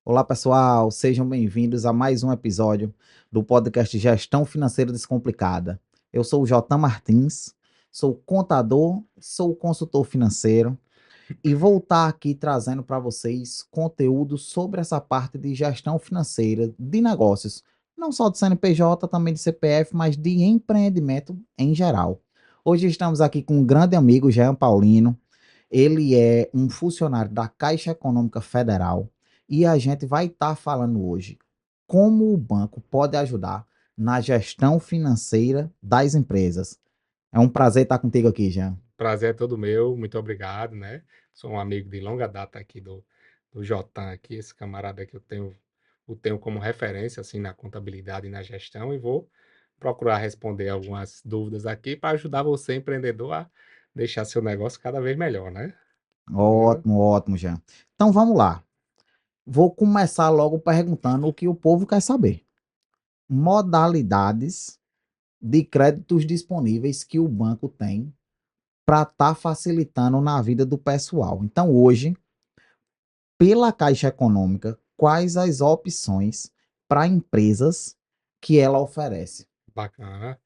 Olá, pessoal, sejam bem-vindos a mais um episódio do podcast Gestão Financeira Descomplicada. Eu sou o Jotam Martins, sou contador, sou consultor financeiro e vou estar aqui trazendo para vocês conteúdo sobre essa parte de gestão financeira de negócios, não só de CNPJ, também de CPF, mas de empreendimento em geral. Hoje estamos aqui com um grande amigo, Jean Paulino. Ele é um funcionário da Caixa Econômica Federal e a gente vai estar falando hoje como o banco pode ajudar na gestão financeira das empresas. É um prazer estar contigo aqui, Jean. Prazer é todo meu, muito obrigado, né? Sou um amigo de longa data aqui do Jotan aqui, esse camarada que eu tenho como referência assim na contabilidade e na gestão e vou procurar responder algumas dúvidas aqui para ajudar você, empreendedor, a deixar seu negócio cada vez melhor, né? Vamos. Ótimo, ótimo, Jean. Então vamos lá. Vou começar logo perguntando o que o povo quer saber. Modalidades de créditos disponíveis que o banco tem para estar facilitando na vida do pessoal. Então, hoje, pela Caixa Econômica, quais as opções para empresas que ela oferece? Bacana.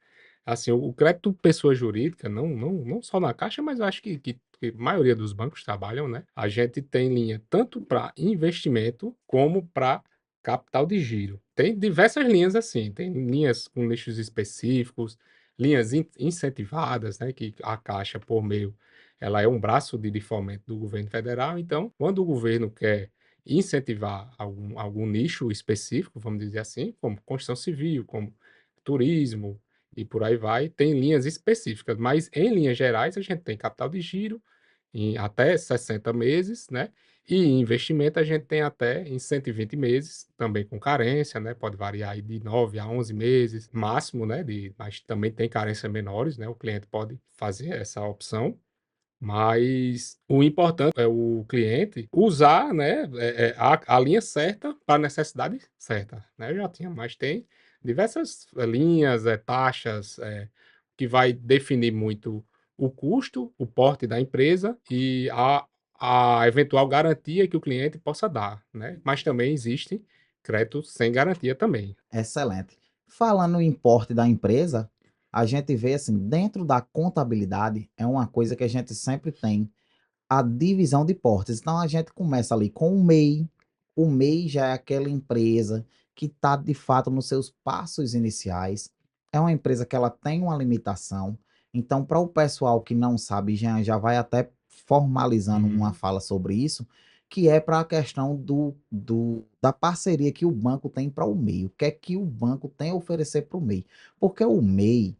Assim, o crédito pessoa jurídica, não só na Caixa, mas eu acho que a maioria dos bancos trabalham, né? A gente tem linha tanto para investimento como para capital de giro. Tem diversas linhas assim, tem linhas com nichos específicos, linhas incentivadas, né? Que a Caixa, por meio, ela é um braço de fomento do governo federal. Então, quando o governo quer incentivar algum nicho específico, vamos dizer assim, como construção civil, como turismo e por aí vai, tem linhas específicas, mas em linhas gerais a gente tem capital de giro em até 60 meses, né? E em investimento a gente tem até em 120 meses, também com carência, né? Pode variar aí de 9 a 11 meses, máximo, né? Mas também tem carência menores, né? O cliente pode fazer essa opção. Mas o importante é o cliente usar, né, a linha certa para a necessidade certa, né? Eu já tinha, mas tem diversas linhas, taxas, que vai definir muito o custo, o porte da empresa e a eventual garantia que o cliente possa dar, né? Mas também existe crédito sem garantia também. Excelente. Falando em porte da empresa, a gente vê assim, dentro da contabilidade, é uma coisa que a gente sempre tem a divisão de portes. Então a gente começa ali com o MEI. O MEI já é aquela empresa que está de fato nos seus passos iniciais. É uma empresa que ela tem uma limitação. Então, para o pessoal que não sabe, já vai até formalizando uma Uhum. fala sobre isso, que é para a questão da parceria que o banco tem para o MEI. O que é que o banco tem a oferecer para o MEI? Porque o MEI,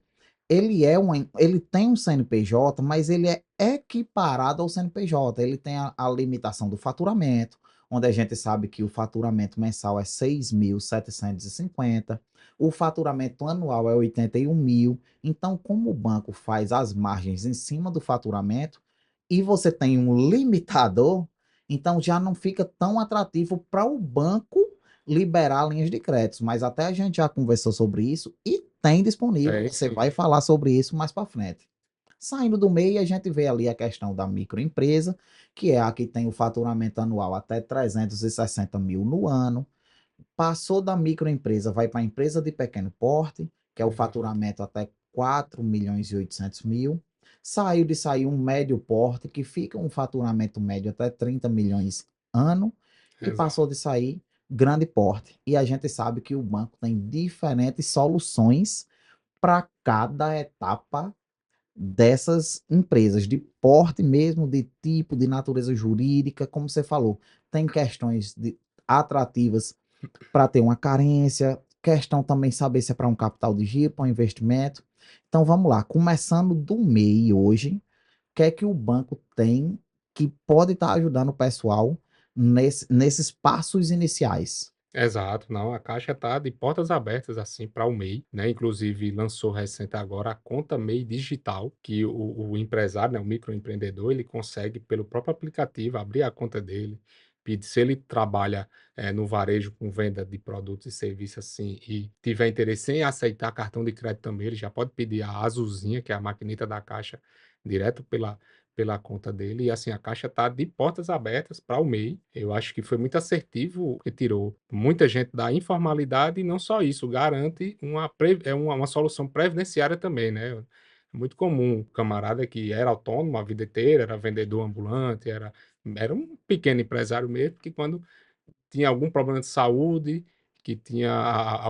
ele tem um CNPJ, mas ele é equiparado ao CNPJ. Ele tem a limitação do faturamento, onde a gente sabe que o faturamento mensal é 6.750, o faturamento anual é 81 mil. Então, como o banco faz as margens em cima do faturamento e você tem um limitador, então já não fica tão atrativo para o banco liberar linhas de crédito. Mas até a gente já conversou sobre isso e tem disponível. Tem Você sim. vai falar sobre isso mais para frente. Saindo do MEI, a gente vê ali a questão da microempresa, que é a que tem o faturamento anual até 360 mil no ano. Passou da microempresa, vai para a empresa de pequeno porte, que é o Exato, faturamento até 4 milhões e 800 mil. Saiu de sair um médio porte, que fica um faturamento médio até 30 milhões ano. E passou exato. de sair grande porte. E a gente sabe que o banco tem diferentes soluções para cada etapa dessas empresas, de porte mesmo, de tipo, de natureza jurídica, como você falou. Tem questões atrativas para ter uma carência, questão também saber se é para um capital de giro, para um investimento. Então vamos lá, começando do MEI hoje, o que é que o banco tem que pode estar ajudando o pessoal nesses passos iniciais? Exato, não, a Caixa está de portas abertas, assim, para o MEI, né, inclusive lançou recente agora a conta MEI digital, que o empresário, né, o microempreendedor, ele consegue pelo próprio aplicativo abrir a conta dele, pedir se ele trabalha, no varejo com venda de produtos e serviços, assim, e tiver interesse em aceitar cartão de crédito também, ele já pode pedir a azulzinha, que é a maquineta da Caixa, direto pela conta dele. E assim, a Caixa está de portas abertas para o MEI. Eu acho que foi muito assertivo, que tirou muita gente da informalidade e não só isso, garante uma solução previdenciária também, né? É muito comum o camarada que era autônomo a vida inteira, era vendedor ambulante, era um pequeno empresário mesmo, que quando tinha algum problema de saúde, que tinha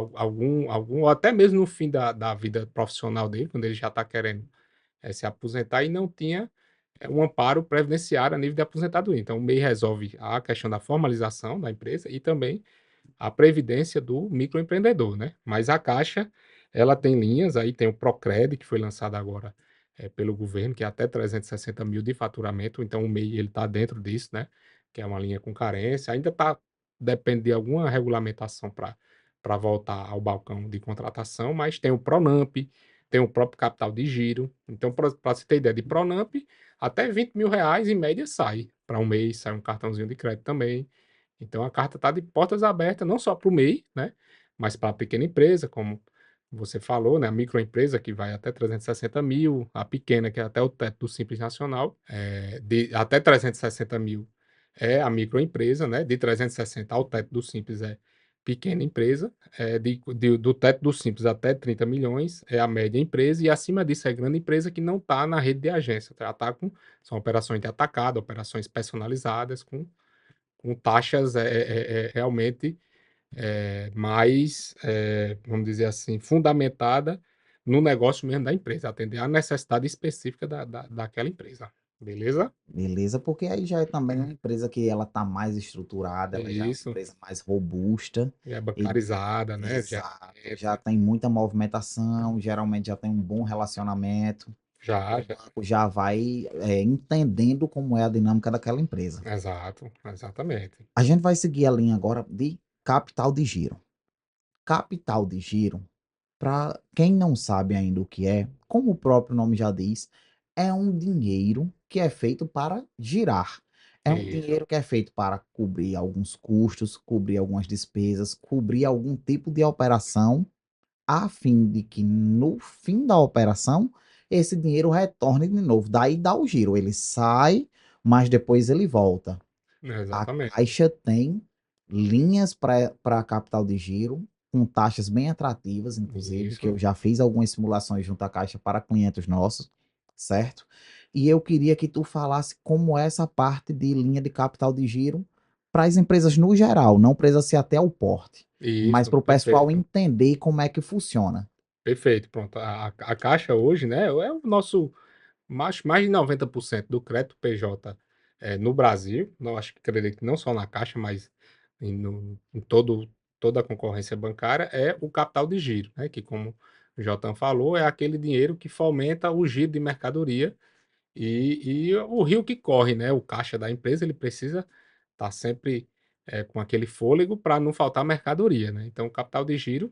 ou até mesmo no fim da vida profissional dele, quando ele já está querendo se aposentar e não tinha um amparo previdenciário a nível de aposentadoria. Então, o MEI resolve a questão da formalização da empresa e também a previdência do microempreendedor, né? Mas a Caixa, ela tem linhas, aí tem o Procred, que foi lançado agora pelo governo, que é até 360 mil de faturamento, então o MEI ele está dentro disso, né? Que é uma linha com carência, ainda está, depende de alguma regulamentação para voltar ao balcão de contratação, mas tem o Pronamp, tem o próprio capital de giro. Então, para você ter ideia de Pronamp, até 20 mil reais em média sai. Para um mês sai um cartãozinho de crédito também. Então a carta está de portas abertas, não só para o MEI, né? Mas para a pequena empresa, como você falou, né? A microempresa que vai até 360 mil, a pequena que é até o teto do Simples Nacional, de até 360 mil é a microempresa, né? De 360 ao teto do Simples é pequena empresa, do teto do Simples até 30 milhões é a média empresa, e acima disso é grande empresa que não está na rede de agência, são operações de atacado, operações personalizadas, com taxas realmente mais, vamos dizer assim, fundamentada no negócio mesmo da empresa, atender à necessidade específica daquela empresa. Beleza? Beleza, porque aí já é também uma empresa que ela está mais estruturada, ela já é uma Isso. empresa mais robusta. É E bancarizada, né? exato, Geralmente, já né? tem muita movimentação, geralmente já tem um bom relacionamento, Já, o já. banco já vai entendendo como é a dinâmica daquela empresa. Exato, exatamente. A gente vai seguir a linha agora de capital de giro. Capital de giro, para quem não sabe ainda o que é, como o próprio nome já diz, é um dinheiro que é feito para girar. É um Isso. dinheiro que é feito para cobrir alguns custos, cobrir algumas despesas, cobrir algum tipo de operação, a fim de que no fim da operação esse dinheiro retorne de novo. Daí dá o giro, ele sai, mas depois ele volta. A Exatamente. Caixa tem linhas para capital de giro, com taxas bem atrativas, inclusive, que eu Isso. já fiz algumas simulações junto à Caixa para clientes nossos, certo? E eu queria que tu falasse como é essa parte de linha de capital de giro para as empresas no geral, não precisa ser até o porte, mas Isso, para o pessoal perfeito. entender como é que funciona. Perfeito, pronto. A Caixa hoje, né, é o nosso mais de 90% do crédito PJ no Brasil. Não, acho que acredito que não só na Caixa, mas em toda a concorrência bancária, é o capital de giro, né? Que, como o Jotan falou, é aquele dinheiro que fomenta o giro de mercadoria e o rio que corre, né? O caixa da empresa ele precisa estar sempre com aquele fôlego para não faltar mercadoria, né? Então, o capital de giro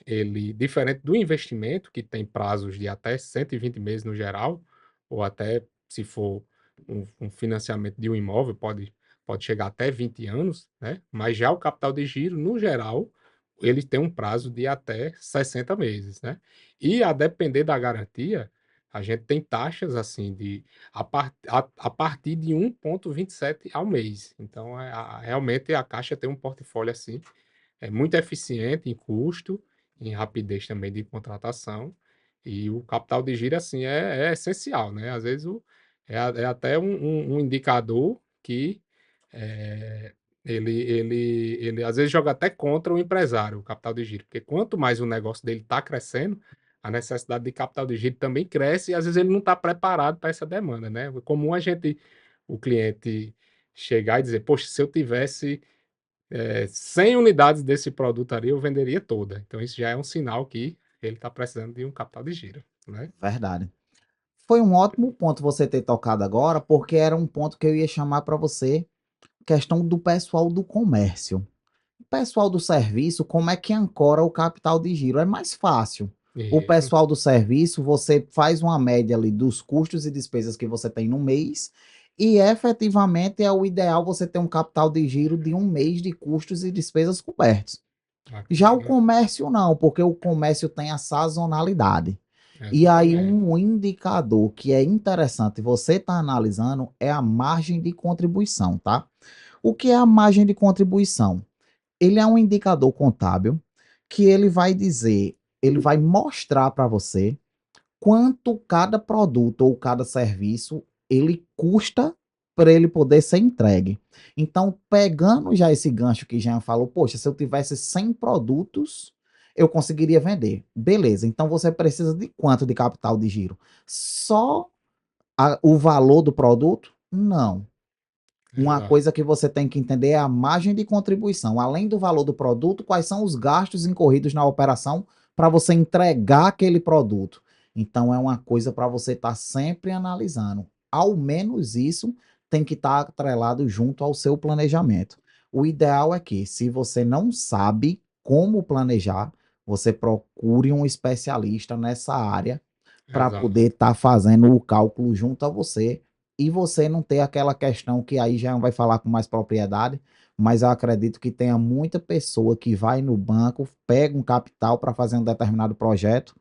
ele, diferente do investimento, que tem prazos de até 120 meses no geral, ou até, se for um financiamento de um imóvel, pode chegar até 20 anos, né? Mas já o capital de giro, no geral, ele tem um prazo de até 60 meses, né? E a depender da garantia, a gente tem taxas assim a partir de 1,27 ao mês. Então, realmente a Caixa tem um portfólio assim muito eficiente em custo, em rapidez também de contratação, e o capital de giro, assim, é essencial, né? Às vezes é até um indicador que eh, ele às vezes joga até contra o empresário, o capital de giro, porque quanto mais o negócio dele está crescendo, a necessidade de capital de giro também cresce e às vezes ele não está preparado para essa demanda, né? É comum o cliente chegar e dizer, poxa, se eu tivesse 100 unidades desse produto ali, eu venderia toda. Então, isso já é um sinal que ele está precisando de um capital de giro, né? Verdade. Foi um ótimo ponto você ter tocado agora, porque era um ponto que eu ia chamar para você, questão do pessoal do comércio. O pessoal do serviço, como é que ancora o capital de giro? É mais fácil. O Isso, pessoal do serviço, você faz uma média ali dos custos e despesas que você tem no mês, e efetivamente é o ideal você ter um capital de giro de um mês de custos e despesas cobertos. Já o bacana. comércio não, porque o comércio tem a sazonalidade. E aí Exatamente. um indicador que é interessante você estar analisando é a margem de contribuição, tá? O que é a margem de contribuição? Ele é um indicador contábil que ele vai dizer, ele vai mostrar para você quanto cada produto ou cada serviço ele custa para ele poder ser entregue. Então, pegando já esse gancho que Jean falou, poxa, se eu tivesse 100 produtos, eu conseguiria vender. Beleza, então você precisa de quanto de capital de giro? Só o valor do produto? Não. Uma Exato. coisa que você tem que entender é a margem de contribuição. Além do valor do produto, quais são os gastos incorridos na operação para você entregar aquele produto. Então, é uma coisa para você estar sempre analisando. Ao menos isso tem que estar atrelado junto ao seu planejamento. O ideal é que, se você não sabe como planejar, você procure um especialista nessa área para Exato. poder estar fazendo o cálculo junto a você e você não ter aquela questão que aí já vai falar com mais propriedade, mas eu acredito que tenha muita pessoa que vai no banco, pega um capital para fazer um determinado projeto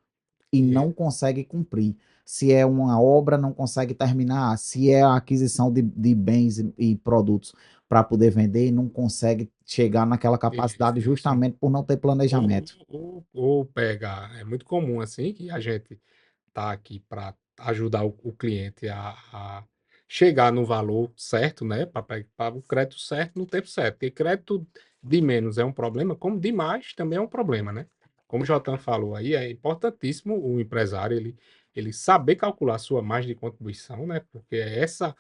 e E, não consegue cumprir. Se é uma obra, não consegue terminar. Se é a aquisição de bens e produtos para poder vender, não consegue chegar naquela capacidade isso. justamente por não ter Ou, planejamento. ou pegar, é muito comum assim que a gente tá aqui para ajudar o cliente a chegar no valor certo, né? Para o crédito certo no tempo certo. Porque crédito de menos é um problema, como de mais também é um problema, né? Como o Jotan falou aí, é importantíssimo o empresário ele saber calcular a sua margem de contribuição, né? Porque é essa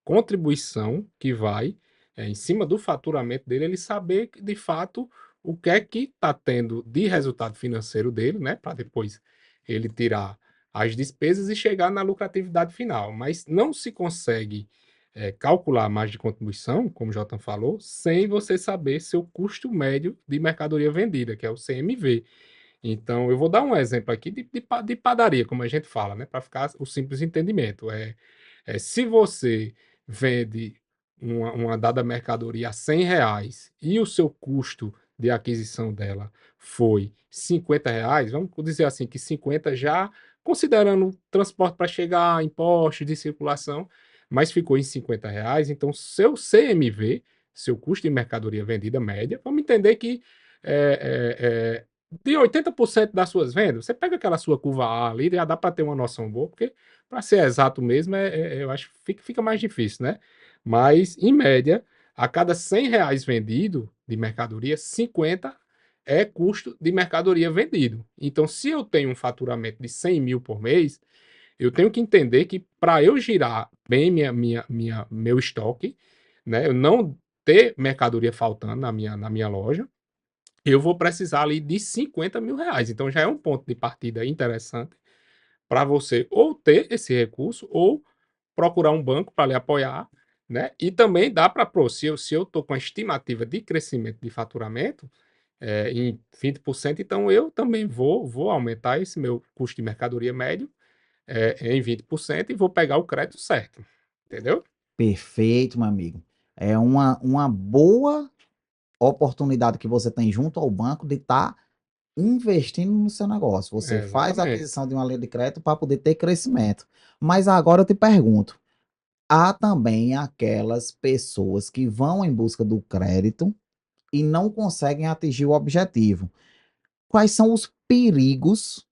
contribuição que vai em cima do faturamento dele, ele saber de fato o que é que está tendo de resultado financeiro dele, né? Para depois ele tirar as despesas e chegar na lucratividade final. Mas não se consegue calcular a margem de contribuição, como o Jotan falou, sem você saber seu custo médio de mercadoria vendida, que é o CMV. Então, eu vou dar um exemplo aqui de padaria, como a gente fala, né? Para ficar o simples entendimento. Se você vende uma dada mercadoria a R$ 100 e o seu custo de aquisição dela foi R$ 50, vamos dizer assim, que 50 já considerando transporte para chegar, impostos de circulação, mas ficou em R$ 50, então seu CMV, seu custo de mercadoria vendida média, vamos entender que de 80% das suas vendas, você pega aquela sua curva A ali, já dá para ter uma noção boa, porque para ser exato mesmo, eu acho que fica mais difícil, né? Mas, em média, a cada R$ 100 vendido de mercadoria, 50 é custo de mercadoria vendido. Então, se eu tenho um faturamento de 100 mil por mês, eu tenho que entender que para eu girar bem meu estoque, né, eu não ter mercadoria faltando na minha loja, eu vou precisar ali de R$ 50 mil. Então já é um ponto de partida interessante para você ou ter esse recurso ou procurar um banco para lhe apoiar, né? E também dá para, se eu estou com a estimativa de crescimento de faturamento em 20%, então eu também vou aumentar esse meu custo de mercadoria médio em 20% e vou pegar o crédito certo, entendeu? Perfeito, meu amigo. É uma boa oportunidade que você tem junto ao banco de estar investindo no seu negócio. Você faz a Exatamente. aquisição de uma linha de crédito para poder ter crescimento. Mas agora eu te pergunto: há também aquelas pessoas que vão em busca do crédito e não conseguem atingir o objetivo. Quais são os perigos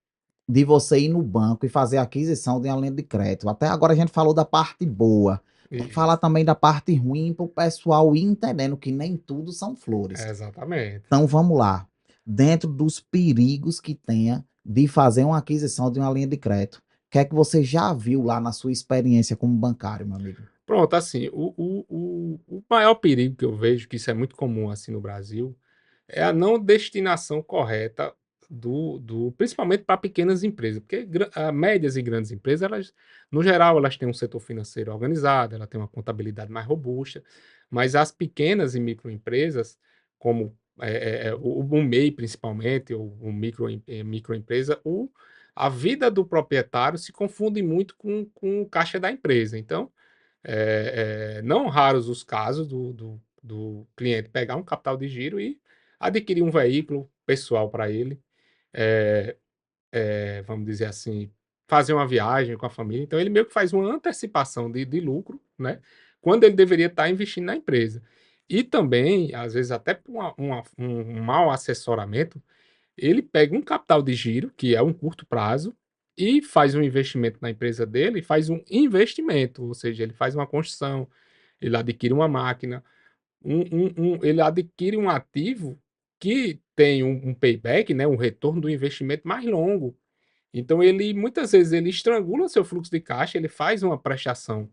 de você ir no banco e fazer a aquisição de uma linha de crédito? Até agora a gente falou da parte boa. Vamos falar Isso. também da parte ruim para o pessoal ir entendendo que nem tudo são flores. Exatamente. Então vamos lá. Dentro dos perigos que tenha de fazer uma aquisição de uma linha de crédito, o que é que você já viu lá na sua experiência como bancário, meu amigo? Pronto, assim, o maior perigo que eu vejo, que isso é muito comum assim no Brasil, é a não destinação correta principalmente para pequenas empresas, porque médias e grandes empresas, elas, no geral, elas têm um setor financeiro organizado, ela tem uma contabilidade mais robusta, mas as pequenas e microempresas, como o MEI principalmente, ou o microempresa, a vida do proprietário se confunde muito com o caixa da empresa. Então, não raros os casos do cliente pegar um capital de giro e adquirir um veículo pessoal para ele, vamos dizer assim, fazer uma viagem com a família. Então, ele meio que faz uma antecipação de lucro, né? Quando ele deveria estar investindo na empresa. E também, às vezes, até por um mau assessoramento, ele pega um capital de giro, que é um curto prazo, e faz um investimento na empresa dele, e faz um investimento, ou seja, ele faz uma construção, ele adquire uma máquina, ele adquire um ativo que tem um payback, né, um retorno do investimento mais longo. Então ele muitas vezes ele estrangula seu fluxo de caixa, ele faz uma prestação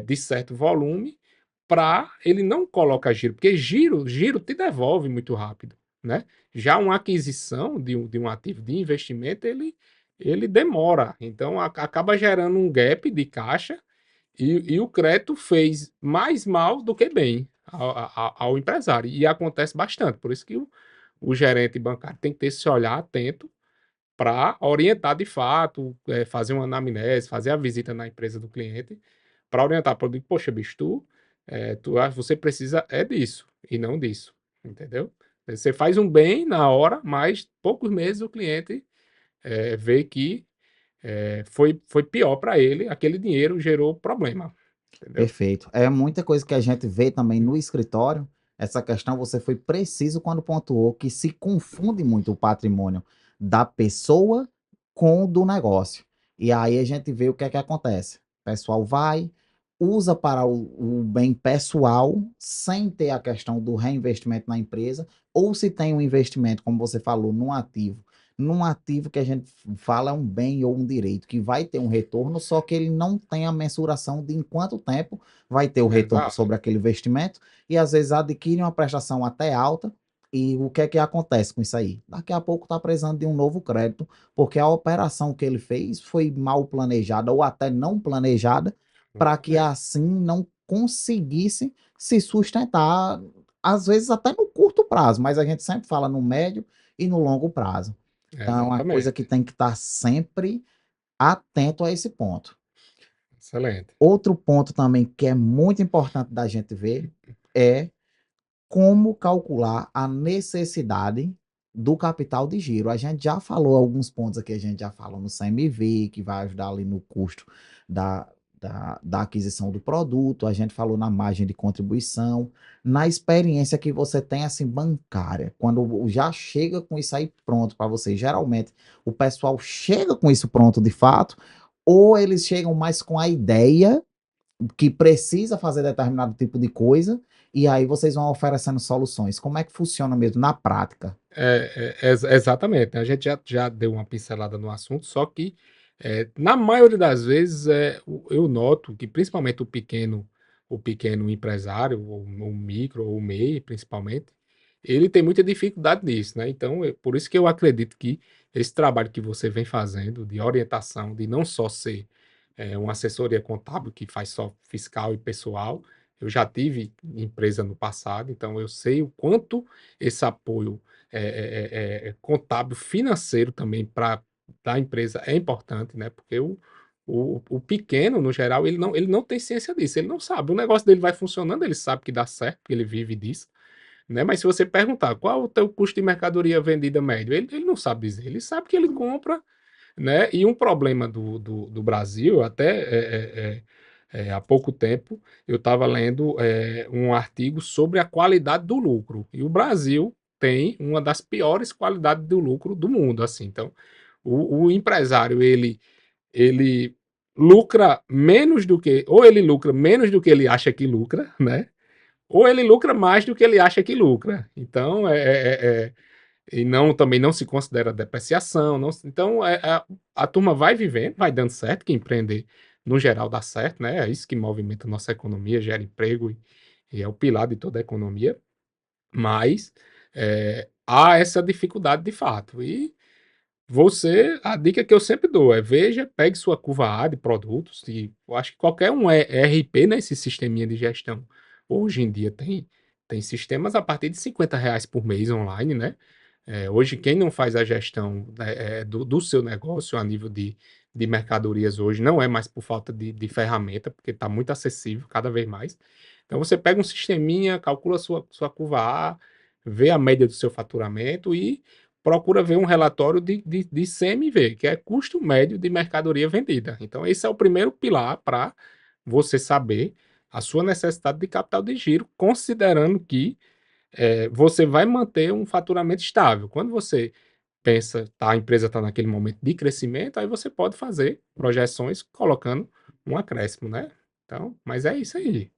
de certo volume para ele não coloca giro, porque giro te devolve muito rápido, né? Já uma aquisição de um ativo de investimento, ele demora, então acaba gerando um gap de caixa e o crédito fez mais mal do que bem ao empresário, e acontece bastante, por isso que o gerente bancário tem que ter esse olhar atento para orientar de fato, fazer uma anamnese, fazer a visita na empresa do cliente, para orientar, para dizer, poxa, bicho, você precisa disso e não disso, entendeu? Você faz um bem na hora, mas poucos meses o cliente vê que foi pior para ele, aquele dinheiro gerou problema, entendeu? Perfeito. É muita coisa que a gente vê também no escritório. Essa questão você foi preciso quando pontuou que se confunde muito o patrimônio da pessoa com o do negócio. E aí a gente vê o que é que acontece. O pessoal vai, usa para o bem pessoal, sem ter a questão do reinvestimento na empresa, ou se tem um investimento, como você falou, num ativo que a gente fala é um bem ou um direito, que vai ter um retorno, só que ele não tem a mensuração de em quanto tempo vai ter o retorno Exato. sobre aquele investimento, e às vezes adquire uma prestação até alta, e o que é que acontece com isso aí? Daqui a pouco está precisando de um novo crédito, porque a operação que ele fez foi mal planejada ou até não planejada, para que Exatamente. assim não conseguisse se sustentar, às vezes até no curto prazo, mas a gente sempre fala no médio e no longo prazo. Então, é uma coisa que Exatamente. tem que estar sempre atento a esse ponto. Excelente. Outro ponto também que é muito importante da gente ver é como calcular a necessidade do capital de giro. A gente já falou alguns pontos aqui, a gente já falou no CMV, que vai ajudar ali no custo da, da aquisição do produto, a gente falou na margem de contribuição, na experiência que você tem assim bancária, quando já chega com isso aí pronto para você. Geralmente o pessoal chega com isso pronto de fato, ou eles chegam mais com a ideia que precisa fazer determinado tipo de coisa, e aí vocês vão oferecendo soluções. Como é que funciona mesmo na prática? Exatamente, né, a gente já deu uma pincelada no assunto, só que, na maioria das vezes, eu noto que principalmente o pequeno empresário, ou o micro, ou o MEI principalmente, ele tem muita dificuldade nisso, né, então por isso que eu acredito que esse trabalho que você vem fazendo de orientação, de não só ser, uma assessoria contábil que faz só fiscal e pessoal, eu já tive empresa no passado, então eu sei o quanto esse apoio contábil financeiro também para da empresa é importante, né, porque o pequeno, no geral, ele não tem ciência disso, ele não sabe, o negócio dele vai funcionando, ele sabe que dá certo, porque ele vive disso, né, mas se você perguntar: "Qual o teu custo de mercadoria vendida médio?", ele não sabe dizer, ele sabe que ele compra, né, e um problema do Brasil, até, há pouco tempo, eu estava lendo, um artigo sobre a qualidade do lucro, e o Brasil tem uma das piores qualidades do lucro do mundo, assim, então, o empresário ele lucra menos do que ou ele lucra menos do que ele acha que lucra, né, ou ele lucra mais do que ele acha que lucra. Então, e não também não se considera depreciação, não se então, a turma vai vivendo, vai dando certo, que empreender no geral dá certo, né, é isso que movimenta a nossa economia, gera emprego e é o pilar de toda a economia, mas, há essa dificuldade de fato. E a dica que eu sempre dou é veja, pegue sua curva A de produtos e eu acho que qualquer um ERP, né, esse sisteminha de gestão, hoje em dia tem sistemas a partir de R$ 50 por mês online, né. Hoje quem não faz a gestão, do seu negócio a nível de mercadorias hoje não é mais por falta de ferramenta, porque está muito acessível cada vez mais. Então você pega um sisteminha, calcula sua curva A, vê a média do seu faturamento e procura ver um relatório de CMV, que é custo médio de mercadoria vendida. Então, esse é o primeiro pilar para você saber a sua necessidade de capital de giro, considerando que você vai manter um faturamento estável. Quando você pensa, tá, a empresa está naquele momento de crescimento, aí você pode fazer projeções colocando um acréscimo, né? Então, mas é isso aí.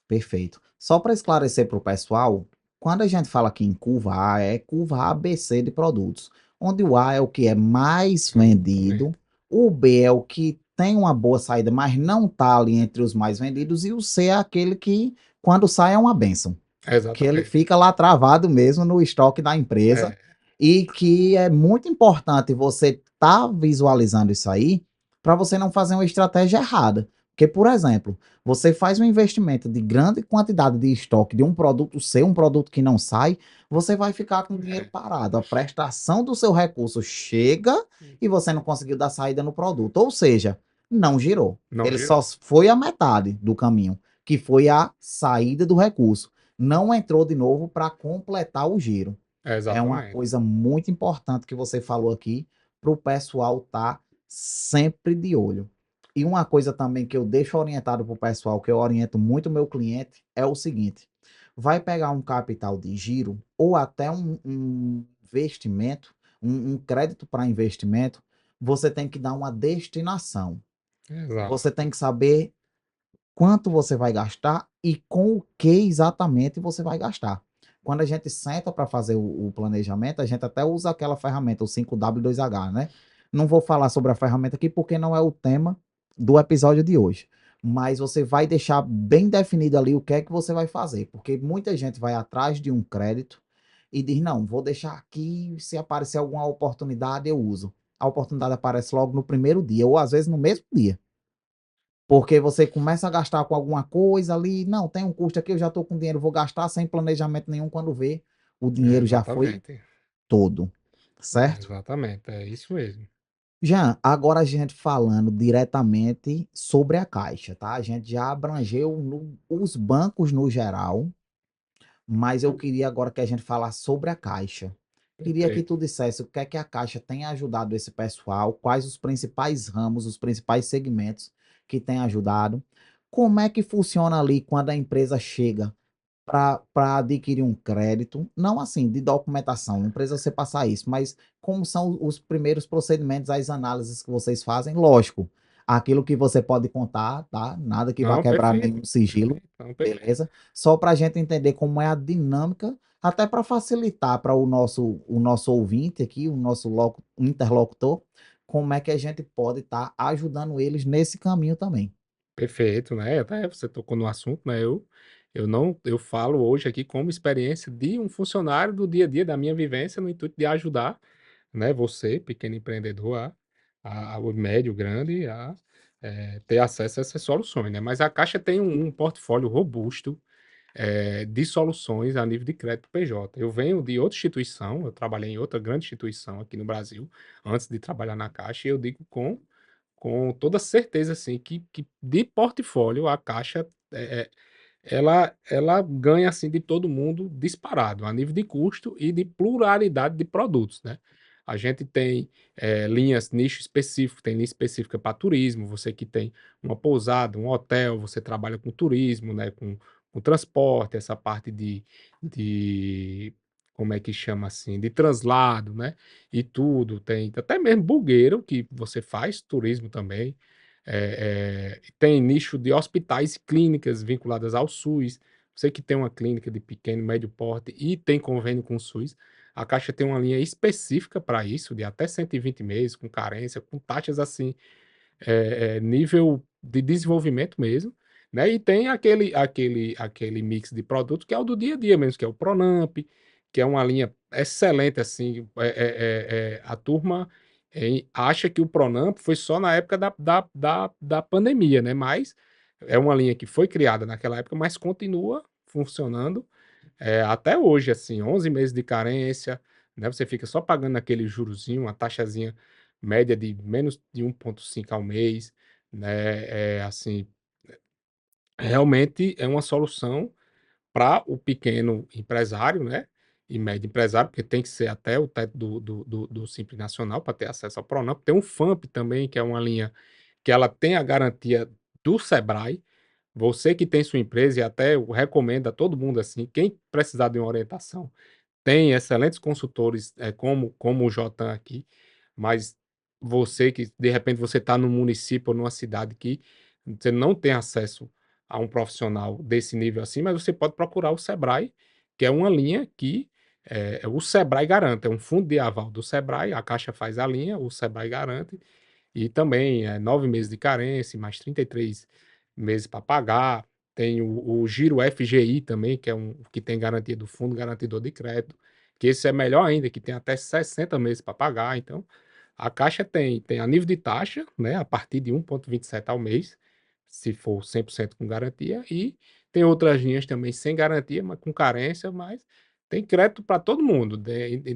Perfeito. Só para esclarecer para o pessoal, quando a gente fala aqui em curva A, é curva ABC de produtos, onde o A é o que é mais vendido, Exatamente. o B é o que tem uma boa saída, mas não está ali entre os mais vendidos, e o C é aquele que, quando sai, é uma bênção, que ele Exatamente. fica lá travado mesmo no estoque da empresa, É, e que é muito importante você estar visualizando isso aí para você não fazer uma estratégia errada. Porque, por exemplo, você faz um investimento de grande quantidade de estoque de um produto seu, um produto que não sai, você vai ficar com o dinheiro é. parado. A prestação do seu recurso chega e você não conseguiu dar saída no produto. Ou seja, não girou. Não Ele só girou. foi a metade do caminho, que foi a saída do recurso. Não entrou de novo para completar o giro. É uma Exatamente. coisa muito importante que você falou aqui para o pessoal estar sempre de olho. E uma coisa também que eu deixo orientado para o pessoal, que eu oriento muito o meu cliente, é o seguinte: vai pegar um capital de giro ou até um investimento, um crédito para investimento, você tem que dar uma destinação. Exato. Você tem que saber quanto você vai gastar e com o que exatamente você vai gastar. Quando a gente senta para fazer o planejamento, a gente até usa aquela ferramenta, o 5W2H, né? Não vou falar sobre a ferramenta aqui porque não é o tema do episódio de hoje. Mas você vai deixar bem definido ali o que é que você vai fazer, porque muita gente vai atrás de um crédito e diz: não, vou deixar aqui, se aparecer alguma oportunidade, eu uso. A oportunidade aparece logo no primeiro dia, ou às vezes no mesmo dia. Porque você começa a gastar com alguma coisa ali, não, tem um custo aqui, eu já estou com dinheiro, vou gastar sem planejamento nenhum. Quando vê, o dinheiro já foi Exatamente. todo, certo? Exatamente. É isso mesmo. Jean, agora a gente falando diretamente sobre a Caixa, tá? A gente já abrangeu os bancos no geral, mas eu queria agora que a gente falasse sobre a Caixa. Queria que Perfeito. tu dissesse o que é que a Caixa tem ajudado esse pessoal, quais os principais ramos, os principais segmentos que tem ajudado, como é que funciona ali quando a empresa chega para adquirir um crédito, não assim, de documentação, não precisa você passar isso, mas como são os primeiros procedimentos, as análises que vocês fazem, lógico, aquilo que você pode contar, tá? Nada que vá Não, quebrar perfeito. nenhum sigilo, Perfeito. Não, perfeito. beleza? Só para a gente entender como é a dinâmica, até para facilitar para o nosso ouvinte aqui, o nosso interlocutor, como é que a gente pode estar ajudando eles nesse caminho também. Perfeito, né? Até você tocou no assunto, né? Eu não, eu falo hoje aqui como experiência de um funcionário do dia a dia da minha vivência no intuito de ajudar, né? Você, pequeno empreendedor, o médio, grande, ter acesso a essas soluções, né? Mas a Caixa tem um portfólio robusto, de soluções a nível de crédito PJ. Eu venho de outra instituição, eu trabalhei em outra grande instituição aqui no Brasil, antes de trabalhar na Caixa, e eu digo com toda certeza, assim, que de portfólio a Caixa, ela ganha, assim, de todo mundo disparado, a nível de custo e de pluralidade de produtos, né. A gente tem, linhas nicho específico, tem linha específica para turismo, você que tem uma pousada, um hotel, você trabalha com turismo, né, com transporte, essa parte de como é que chama, assim, de translado, né, e tudo, tem até mesmo bugueiro, que você faz turismo também, tem nicho de hospitais e clínicas vinculadas ao SUS. Você que tem uma clínica de pequeno e médio porte e tem convênio com o SUS, a Caixa tem uma linha específica para isso, de até 120 meses, com carência, com taxas assim, nível de desenvolvimento mesmo, né, e tem aquele mix de produto que é o do dia a dia mesmo, que é o Pronamp, que é uma linha excelente, assim, a turma, acha que o Pronamp foi só na época da pandemia, né, mas é uma linha que foi criada naquela época, mas continua funcionando, até hoje, assim, 11 meses de carência, né, você fica só pagando aquele jurozinho, uma taxazinha média de menos de 1,5 ao mês, né, assim, realmente é uma solução para o pequeno empresário, né, e médio empresário, porque tem que ser até o teto do Simples Nacional para ter acesso ao Pronamp. Tem um FAMP também, que é uma linha que ela tem a garantia do Sebrae. Você que tem sua empresa, e até eu recomendo a todo mundo assim, quem precisar de uma orientação, tem excelentes consultores, como o Jotan aqui, mas você que de repente você está num município ou numa cidade que você não tem acesso a um profissional desse nível assim, mas você pode procurar o Sebrae, que é uma linha que, o Sebrae garante, é um fundo de aval do Sebrae, a Caixa faz a linha, o Sebrae garante, e também 9 meses de carência, mais 33 meses para pagar. Tem o Giro FGI também, que é que tem garantia do Fundo Garantidor de Crédito, que esse é melhor ainda, que tem até 60 meses para pagar. Então, a Caixa tem a nível de taxa, né, a partir de 1,27 ao mês, se for 100% com garantia, e tem outras linhas também sem garantia, mas com carência, mas tem crédito para todo mundo,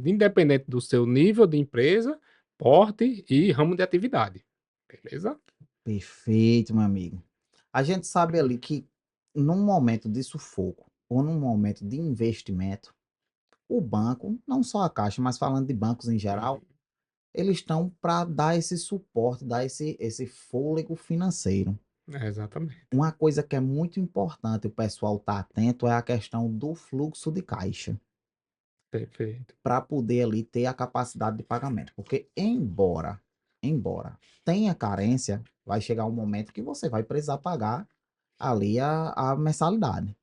independente do seu nível de empresa, porte e ramo de atividade, beleza? Perfeito, meu amigo. A gente sabe ali que num momento de sufoco ou num momento de investimento, o banco, não só a Caixa, mas falando de bancos em geral, Uhum. eles estão para dar esse suporte, dar esse fôlego financeiro. Exatamente, Uma coisa que é muito importante o pessoal estar atento é a questão do fluxo de caixa, perfeito. para poder ali ter a capacidade de pagamento. Porque embora tenha carência, vai chegar um momento que você vai precisar pagar ali a mensalidade.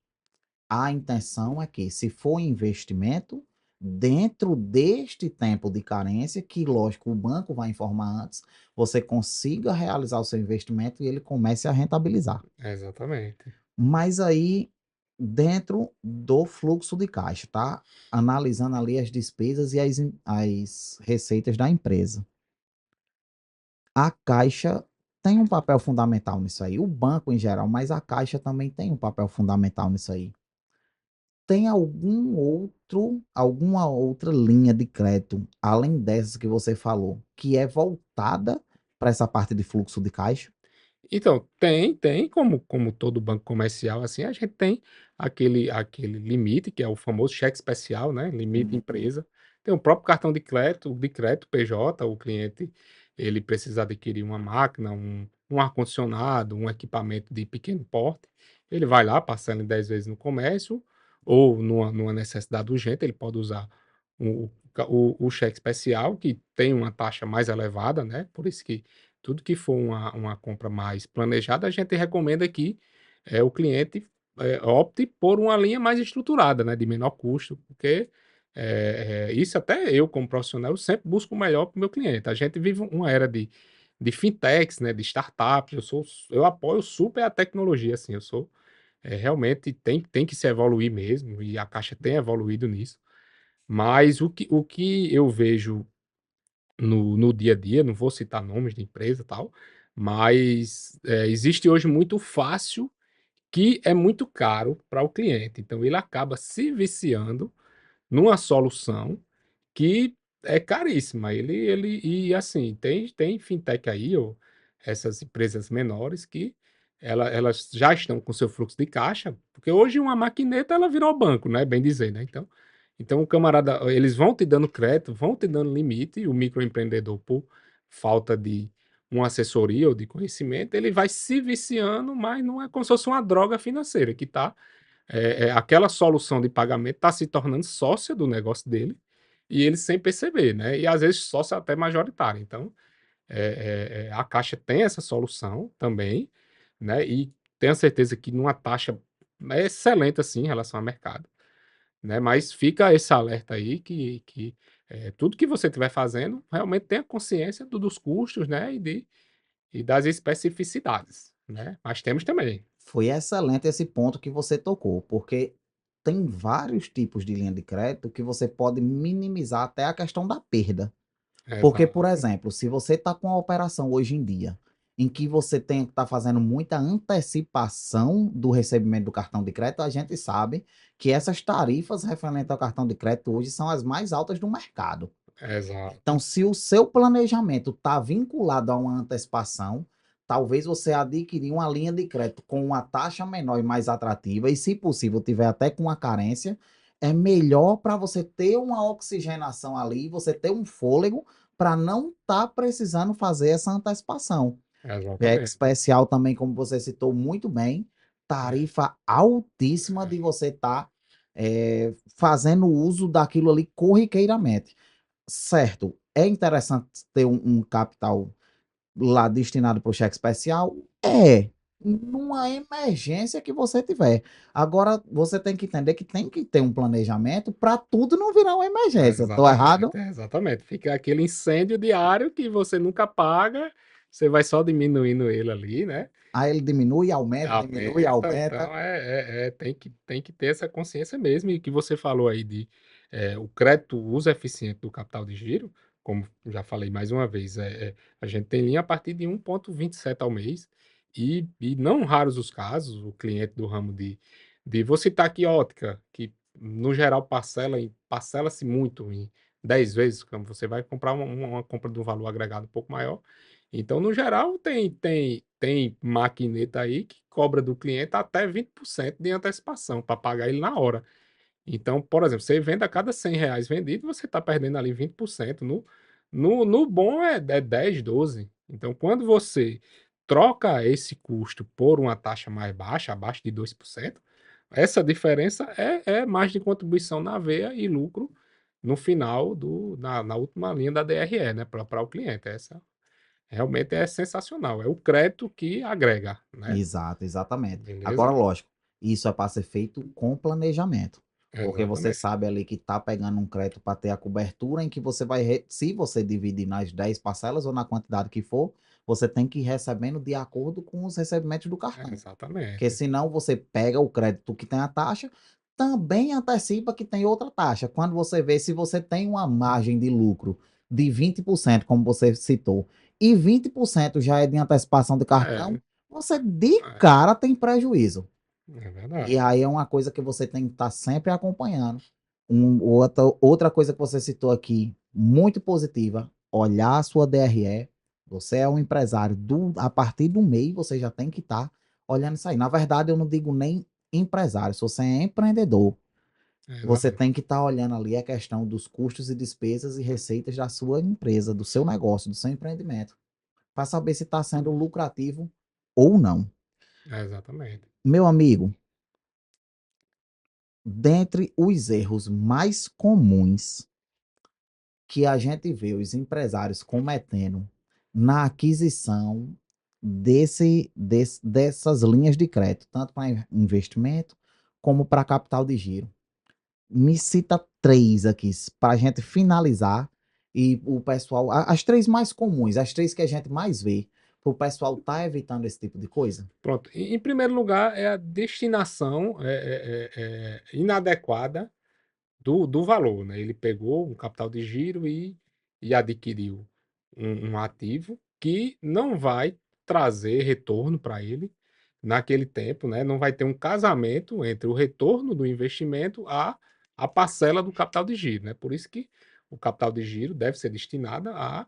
A intenção é que, se for investimento, dentro deste tempo de carência, que lógico o banco vai informar antes, você consiga realizar o seu investimento e ele comece a rentabilizar. Exatamente. Mas aí, dentro do fluxo de caixa, tá? Analisando ali as despesas e as receitas da empresa. A Caixa tem um papel fundamental nisso aí, o banco em geral, mas a Caixa também tem um papel fundamental nisso aí. Tem alguma outra linha de crédito, além dessas que você falou, que é voltada para essa parte de fluxo de caixa? Então, tem, como todo banco comercial, assim, a gente tem aquele limite, que é o famoso cheque especial, né, limite Hum. empresa. Tem o próprio cartão de crédito PJ, o cliente, ele precisa adquirir uma máquina, um ar-condicionado, um equipamento de pequeno porte, ele vai lá, parcela em 10 vezes no comércio, ou numa necessidade urgente, ele pode usar o cheque especial, que tem uma taxa mais elevada, né, por isso que tudo que for uma compra mais planejada, a gente recomenda que, o cliente, opte por uma linha mais estruturada, né, de menor custo, porque, isso até eu como profissional, eu sempre busco o melhor para o meu cliente. A gente vive uma era de fintechs, né, de startups, eu apoio super a tecnologia, assim, eu sou, realmente tem que se evoluir mesmo, e a Caixa tem evoluído nisso, mas o que eu vejo no dia a dia, não vou citar nomes de empresa, e tal, mas, existe hoje muito fácil, que é muito caro para o cliente, então ele acaba se viciando numa solução que é caríssima. E assim, tem fintech aí, ou essas empresas menores, que elas já estão com seu fluxo de caixa, porque hoje uma maquineta ela virou banco, né, bem dizer, né. Então o camarada, eles vão te dando crédito, vão te dando limite, e o microempreendedor, por falta de uma assessoria ou de conhecimento, ele vai se viciando, mas não é como se fosse uma droga financeira que tá, aquela solução de pagamento está se tornando sócia do negócio dele, e ele sem perceber, né, e às vezes sócio até majoritário. Então, a Caixa tem essa solução também, né, e tenho certeza que numa taxa excelente, assim, em relação ao mercado, né, mas fica esse alerta aí, que tudo que você estiver fazendo, realmente tenha consciência dos custos, né, e das especificidades, né, mas temos também. Foi excelente esse ponto que você tocou, porque tem vários tipos de linha de crédito que você pode minimizar até a questão da perda. Porque, por Exato, exemplo, se você está com uma operação hoje em dia, em que você tem que estar fazendo muita antecipação do recebimento do cartão de crédito, a gente sabe que essas tarifas referentes ao cartão de crédito hoje são as mais altas do mercado. Então, exato. se o seu planejamento está vinculado a uma antecipação, talvez você adquirir uma linha de crédito com uma taxa menor e mais atrativa, e se possível, tiver até com uma carência, é melhor para você ter uma oxigenação ali, você ter um fôlego para não estar precisando fazer essa antecipação. Cheque Exatamente. especial também, como você citou muito bem, É, tarifa altíssima de você estar fazendo uso daquilo ali corriqueiramente. Certo, é interessante ter um capital lá destinado para o cheque especial? É, numa emergência que você tiver. Agora, você tem que entender que tem que ter um planejamento para tudo não virar uma emergência. Estou errado? exatamente. Fica aquele incêndio diário que você nunca paga, você vai só diminuindo ele ali, né? Aí ele diminui, aumenta, diminui, Aumenta, aumenta. então tem que ter essa consciência mesmo. E que você falou aí de o crédito, o uso eficiente do capital de giro, como já falei mais uma vez, a gente tem linha a partir de 1,27 ao mês, e não raros os casos, o cliente do ramo de vou citar aqui ótica, que no geral parcela-se muito em 10 vezes, quando você vai comprar uma compra de um valor agregado um pouco maior. Então, no geral, tem maquineta aí que cobra do cliente até 20% de antecipação para pagar ele na hora. Então, por exemplo, você vende a cada R$ 100 vendido, você está perdendo ali 20%. No bom é 10, 12. Então, quando você troca esse custo por uma taxa mais baixa, abaixo de 2%, essa diferença é mais de contribuição na veia e lucro no final na última linha da DRE, né, para o cliente. Essa realmente é sensacional. É o crédito que agrega, né? Exato, exatamente. Agora, Beleza? lógico, isso é para ser feito com planejamento. Porque você Exatamente. sabe ali que está pegando um crédito para ter a cobertura em que você vai, se você dividir nas 10 parcelas ou na quantidade que for, você tem que ir recebendo de acordo com os recebimentos do cartão. Porque Exatamente. senão você pega o crédito que tem a taxa, também antecipa que tem outra taxa. Quando você vê, se você tem uma margem de lucro de 20%, como você citou, e 20% já é de antecipação de cartão, É, você de é, cara tem prejuízo. é E verdade. aí é uma coisa que você tem que estar sempre acompanhando. Outra coisa que você citou aqui, muito positiva, olhar a sua DRE. Você é um empresário, a partir do MEI você já tem que estar olhando isso aí. Na verdade, eu não digo nem empresário, se você é empreendedor, você Exato. tem que estar olhando ali a questão dos custos e despesas e receitas da sua empresa, do seu negócio, do seu empreendimento, para saber se está sendo lucrativo ou não. Exatamente. Meu amigo, dentre os erros mais comuns que a gente vê os empresários cometendo na aquisição dessas linhas de crédito, tanto para investimento como para capital de giro. Me cita três aqui para a gente finalizar e o pessoal, as três mais comuns, as três que a gente mais vê, para o pessoal estar evitando esse tipo de coisa. Pronto. Em primeiro lugar, é a destinação inadequada do valor, né? Ele pegou um capital de giro e adquiriu um ativo que não vai trazer retorno para ele naquele tempo, né? Não vai ter um casamento entre o retorno do investimento a parcela do capital de giro, né? Por isso que o capital de giro deve ser destinado a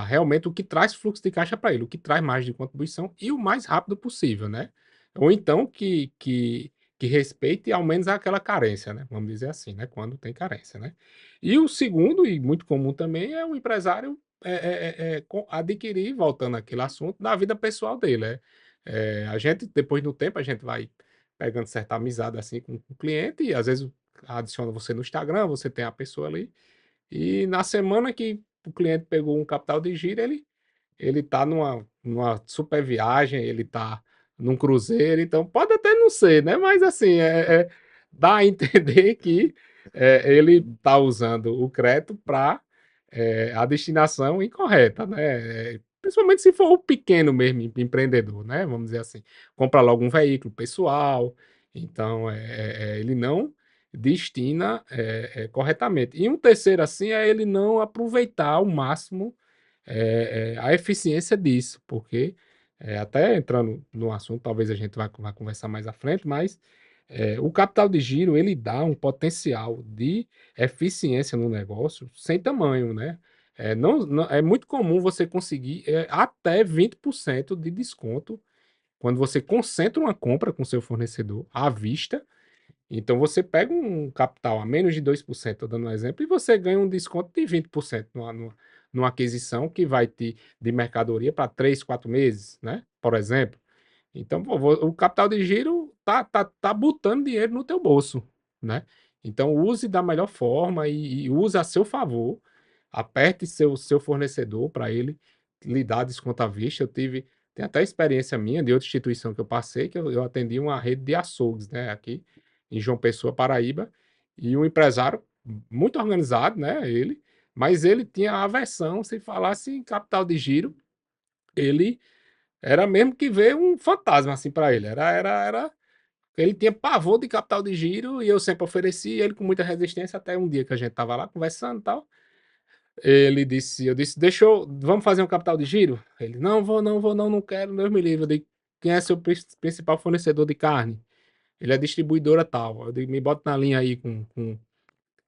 realmente o que traz fluxo de caixa para ele, o que traz margem de contribuição e o mais rápido possível, né? Ou então que respeite ao menos aquela carência, né? Vamos dizer assim, né? Quando tem carência, né? E o segundo, e muito comum também, é o empresário adquirir, voltando àquele assunto, da vida pessoal dele. A gente, depois do tempo, a gente vai pegando certa amizade assim com o cliente, e às vezes adiciona você no Instagram, você tem a pessoa ali, e na semana que o cliente pegou um capital de giro, ele tá numa super viagem, ele tá num cruzeiro, então pode até não ser, né, mas assim, dá a entender que, ele tá usando o crédito para a destinação incorreta, né, principalmente se for o pequeno mesmo empreendedor, né, vamos dizer assim, compra logo um veículo pessoal, então, ele não destina, corretamente. E um terceiro, assim, é ele não aproveitar ao máximo a eficiência disso, porque, até entrando no assunto, talvez a gente vai conversar mais à frente, mas o capital de giro ele dá um potencial de eficiência no negócio sem tamanho, né? É muito comum você conseguir até 20% de desconto quando você concentra uma compra com seu fornecedor à vista Então você pega um capital a menos de 2%, tô dando um exemplo, e você ganha um desconto de 20% numa aquisição que vai te de mercadoria para 3, 4 meses, né, por exemplo. Então, pô, o capital de giro tá botando dinheiro no teu bolso, né. Então use da melhor forma e use a seu favor, aperte seu fornecedor para ele lhe dar desconto à vista. Tem até experiência minha de outra instituição que eu passei, que eu atendi uma rede de açougues, né, aqui em João Pessoa, Paraíba, e um empresário muito organizado, né, ele, mas ele tinha aversão, se falasse em capital de giro, ele era mesmo que ver um fantasma, assim, para ele, era ele tinha pavor de capital de giro e eu sempre ofereci, ele com muita resistência, até um dia que a gente estava lá conversando e tal, eu disse: "Deixa eu vamos fazer um capital de giro?" Ele: "Não vou não, vou não, não quero, Deus me livre." Eu digo: "Quem é seu principal fornecedor de carne?" Ele é distribuidora tal. Eu digo: "Me bota na linha aí com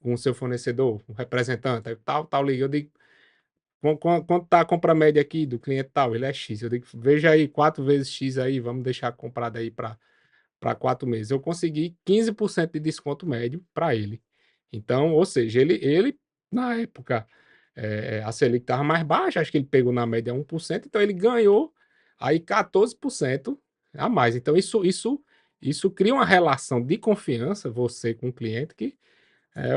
o seu fornecedor, o representante." Aí tal, tal, liga. Eu digo: Quanto tá a compra média aqui do cliente tal?" Ele é X. Eu digo: "Veja aí, 4 vezes X aí, vamos deixar comprado aí para 4 meses." Eu consegui 15% de desconto médio para ele. Então, ou seja, ele na época, a Selic estava mais baixa, acho que ele pegou na média 1%, então ele ganhou aí 14% a mais. Então isso cria uma relação de confiança, você com o cliente, que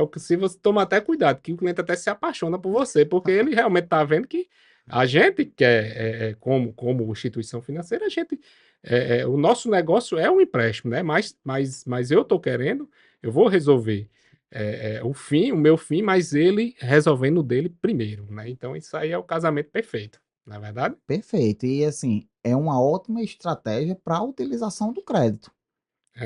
o que se você toma até cuidado, que o cliente até se apaixona por você, porque ele realmente está vendo que a gente quer, como instituição financeira, a gente, o nosso negócio é um empréstimo, né? Mas eu estou querendo, eu vou resolver o meu fim, mas ele resolvendo o dele primeiro, né? Então isso aí é o casamento perfeito, não é verdade? Perfeito. E assim, é uma ótima estratégia para a utilização do crédito.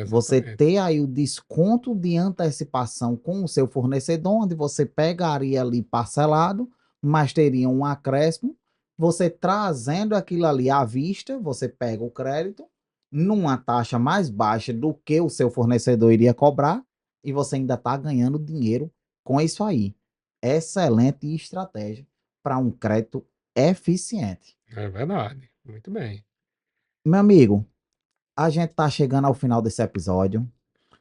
Você Exatamente. ter aí o desconto de antecipação com o seu fornecedor, onde você pegaria ali parcelado, mas teria um acréscimo. Você trazendo aquilo ali à vista, você pega o crédito numa taxa mais baixa do que o seu fornecedor iria cobrar e você ainda está ganhando dinheiro com isso aí. Excelente estratégia para um crédito eficiente. É verdade. Muito bem. Meu amigo, a gente está chegando ao final desse episódio.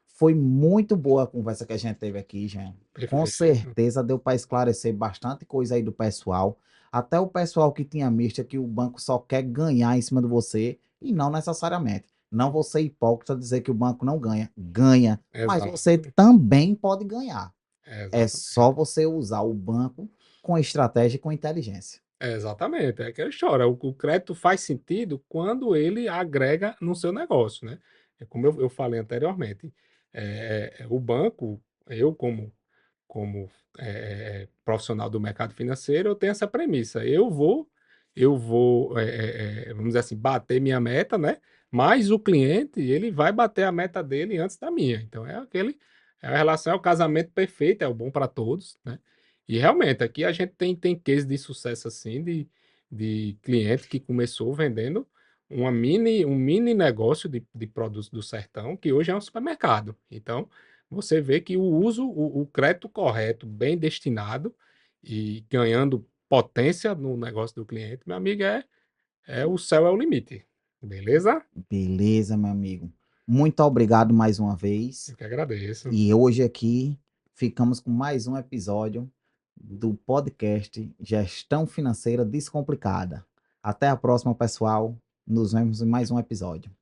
Foi muito boa a conversa que a gente teve aqui, Jean. Com Perfeito. certeza deu para esclarecer bastante coisa aí do pessoal. Até o pessoal que tinha mista que o banco só quer ganhar em cima de você, e não necessariamente. Não vou ser hipócrita dizer que o banco não ganha. Ganha. Mas você Exatamente. também pode ganhar. É só Exatamente. você usar o banco com estratégia e com inteligência. Exatamente, é aquela história, o crédito faz sentido quando ele agrega no seu negócio, né. É como eu falei anteriormente, o banco, eu como, profissional do mercado financeiro, eu tenho essa premissa: eu vou, vamos dizer assim, bater minha meta, né, mas o cliente, ele vai bater a meta dele antes da minha. Então a relação é o casamento perfeito, é o bom para todos, né. E realmente aqui a gente tem case de sucesso, assim, de cliente que começou vendendo um mini negócio de produtos do sertão, que hoje é um supermercado. Então você vê que o crédito correto, bem destinado e ganhando potência no negócio do cliente, meu amigo, o céu é o limite. Beleza? Beleza, meu amigo. Muito obrigado mais uma Eu vez. que agradeço. E hoje aqui ficamos com mais um episódio do podcast Gestão Financeira Descomplicada. Até a próxima, pessoal. Nos vemos em mais um episódio.